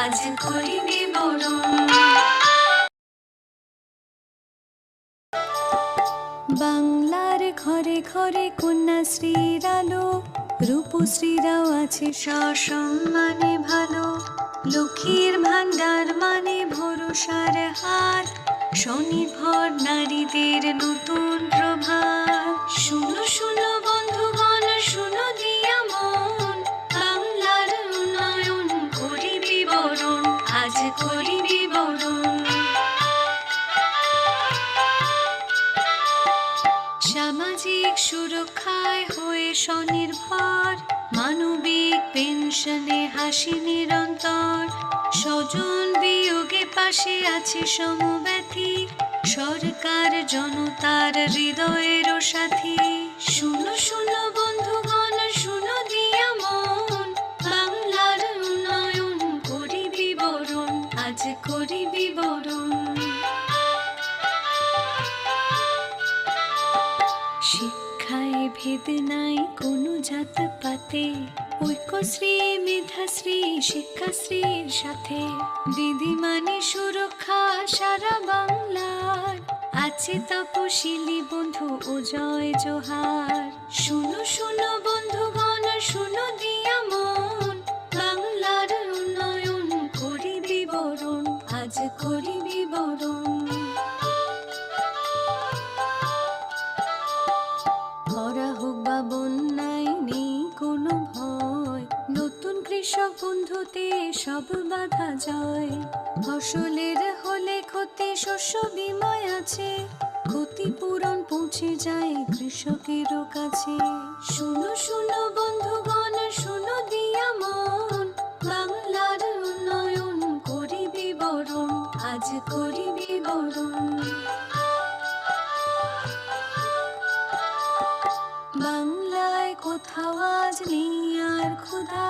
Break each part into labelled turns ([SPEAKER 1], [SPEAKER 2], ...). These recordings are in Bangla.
[SPEAKER 1] আজ করি বিবরণ। বাংলার ঘরে ঘরে কন্যাশ্রীর আলো, রূপশ্রীরাও আছে সসম্মানে ভালো। লক্ষ্মীর ভান্ডার মানে ভরসার হাত, স্বনির্ভর নারীদের নতুন প্রভাত। শুনো শুনো বন্ধুগণ, শুনো দিয়া মন, বাংলার উন্নয়ন করি বিবরণ, আজ করি বিবরণ। সামাজিক সুরক্ষায় হয়ে স্বনির্ভর, মানবিক পেনশনে হাসি নিরন্তর। স্বজন বিয়োগে পাশে আছে সমব্যথী, সরকার জনতার হৃদয়ের সাথী। শুনো শুনো বন্ধুগণ, শুনো দিয়া মন, বাংলার উন্নয়ন করি বিবরণ, আজ করি বিবরণ। শিক্ষায় ভেদ নাই কোনো জাত পাতে, ঐক্যশ্রী মেধাশ্রী শিক্ষাশ্রীর সাথে। দিদিমানি সুরক্ষা সারা বাংলার, আছে তপশিলি বন্ধু ও জয় জোহার। শুনো শুনো বন্ধুগণ, শুনো দিয়া মন, বাংলার উন্নয়ন করি বিবরণ, আজ করি বিবরণ। খরা হোক বা বন্যায় নেই কোনো ভয়, নতুন কৃষক বন্ধুতে সব বাধা জয়। ফসলের হলে ক্ষতি শস্য বীমায় আছে, ক্ষতিপূরণ পৌঁছে যায় কৃষকেরও কাছে। শুনো শুনো বন্ধুগণ, শুনো দিয়া মন, বাংলার উন্নয়ন করি বিবরণ, আজ করি বিবরণ। বাংলায় কোথাও আজ নেই আর ক্ষুধা,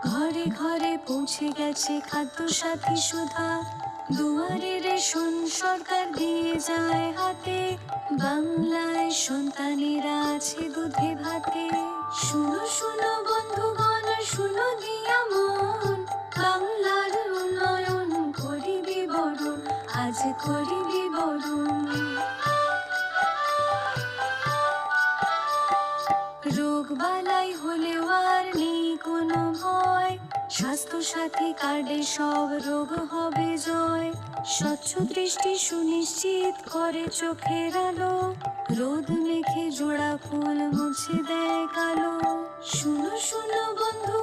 [SPEAKER 1] ঘরে ঘরে পৌঁছে গেছে খাদ্য সাথী সুধা। দুয়ারে রেশন সরকার দিয়ে যায় হাতে, বাংলায় সন্তানেরা আছে দুধে ভাতে। শুনো শুনো বন্ধুগণ, শুনো দিয়া মন, বাংলার উন্নয়ন করি বিবরণ, আজ করি বিবরণ। রোগ বালাই হলেও আর নেই কোনো ভয়, স্বাস্থ্য সাথী কার্ডে সব রোগ হবে জয়। স্বচ্ছ দৃষ্টি সুনিশ্চিত করে চোখের আলো, রোদ মেখে জোড়া ফুল মুছে দেয় কালো। শুনো শুনো বন্ধু